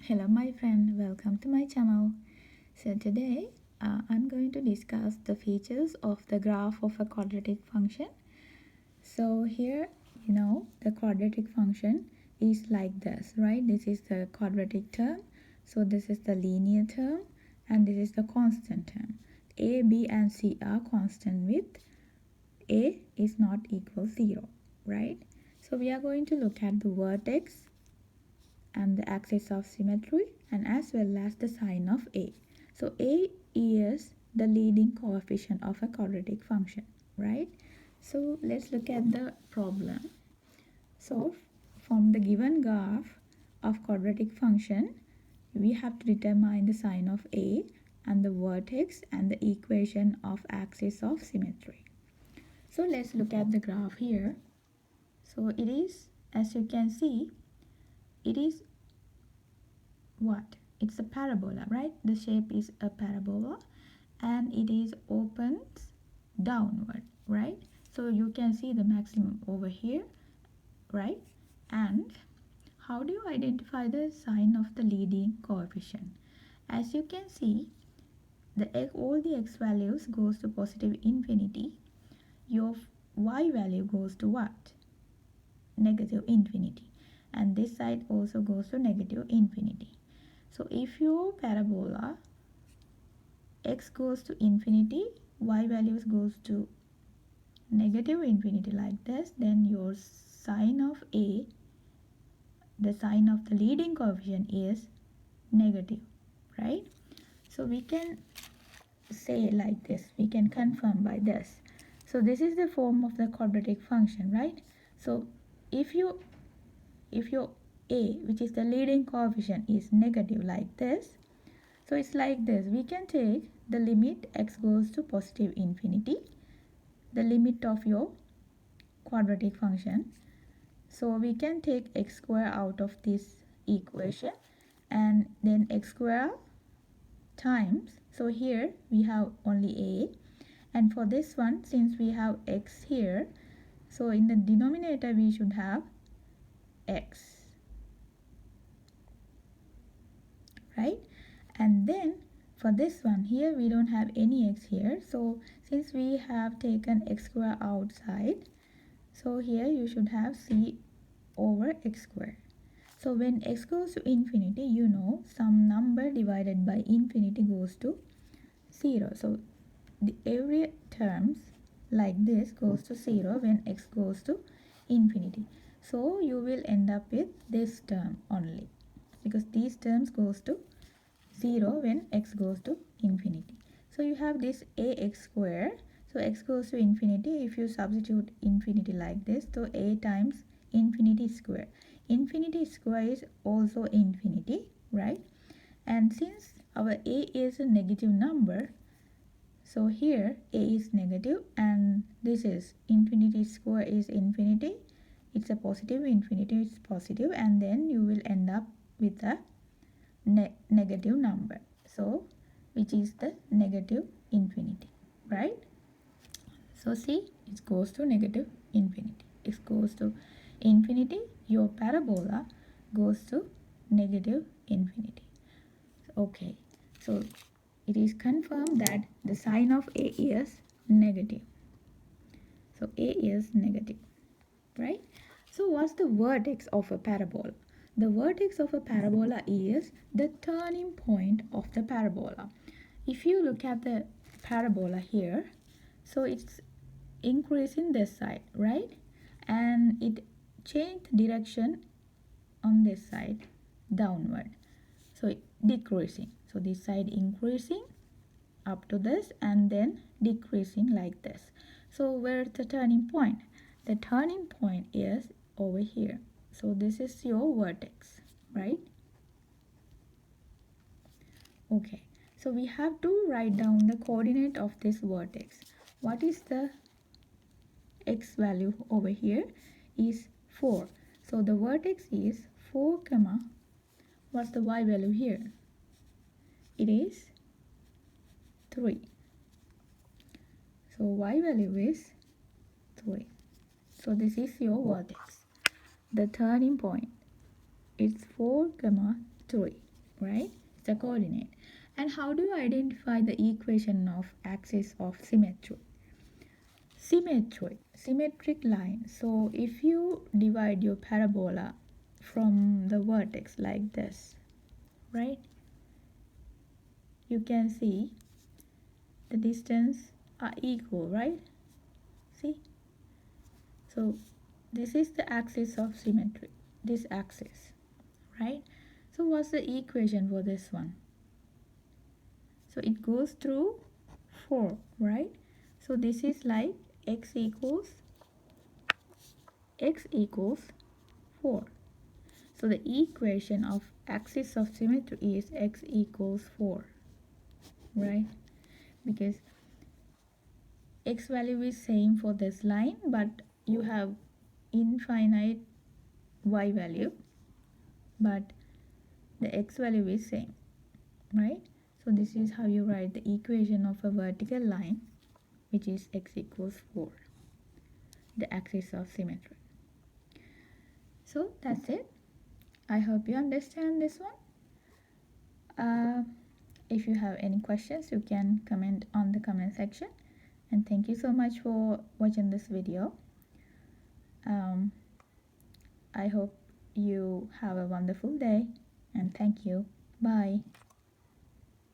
Hello my friend, welcome to my channel. So today I'm going to discuss the features of the graph of a quadratic function. So here the quadratic function is like this, right? This is the quadratic term, so this is the linear term, and this is the constant term. A, B and C are constant with A is not equal 0, right? So we are going to look at the vertex and the axis of symmetry, and as well as the sign of A. So A is the leading coefficient of a quadratic function, right? So let's look at the problem. So from the given graph of quadratic function, we have to determine the sign of A and the vertex and the equation of axis of symmetry. So let's look at the graph here. So it is, as you can see, it is what? It's a parabola, right? The shape is a parabola and it is opens downward, right? So you can see the maximum over here, right? And how do you identify the sign of the leading coefficient? As you can see, all the x values goes to positive infinity. Your y value goes to what? Negative infinity. And this side also goes to negative infinity. So if your parabola x goes to infinity, y values goes to negative infinity like this, then your sign of A, the sign of the leading coefficient is negative, right? So we can say like this, we can confirm by this. So this is the form of the quadratic function, right? So if your A, which is the leading coefficient, is negative like this, so it's like this. We can take the limit x goes to positive infinity, the limit of your quadratic function. So we can take x square out of this equation, and then x square times. So here we have only A, and for this one, since we have x here, so in the denominator we should have x, right? And then for this one here, we don't have any x here, so since we have taken x square outside, so here you should have c over x square. So when x goes to infinity, some number divided by infinity goes to 0. So every terms like this goes to 0 when x goes to infinity. So you will end up with this term only, because these terms goes to 0 when x goes to infinity. So you have this ax square. So x goes to infinity. If you substitute infinity like this, so a times infinity square. Infinity square is also infinity, right? And since our a is a negative number, so here a is negative and this is infinity square is infinity. It's a positive, infinity is positive, and then you will end up with a negative number, so which is the negative infinity, right? So see, it goes to negative infinity. It goes to infinity, your parabola goes to negative infinity. Okay, so it is confirmed that the sign of A is negative. So A is negative, right? So what's the vertex of a parabola? The vertex of a parabola is the turning point of the parabola. If you look at the parabola here, so it's increasing this side, right? And it changed direction on this side downward. So decreasing. So this side increasing up to this and then decreasing like this. So where's the turning point? The turning point is over here. So this is your vertex, right? Okay, so we have to write down the coordinate of this vertex. What is the x value over here? Is 4. So the vertex is 4 comma, what's the y value here? It is 3. So y value is 3. So this is your vertex. The turning point is 4 comma 3. right? It's a coordinate. And how do you identify the equation of axis of symmetry? Symmetric line. So if you divide your parabola from the vertex like this, right? You can see the distance are equal, right? See? So this is the axis of symmetry, this axis, right? So what's the equation for this one? So it goes through 4, right? So this is like x equals 4. So the equation of axis of symmetry is x equals 4, right? Because x value is same for this line, but you have infinite y value, but the x value is same, right? So this is how you write the equation of a vertical line, which is x equals 4, the axis of symmetry. So that's it. I hope you understand this one. If you have any questions, you can comment on the comment section. And thank you so much for watching this video. I hope you have a wonderful day, and thank you. Bye.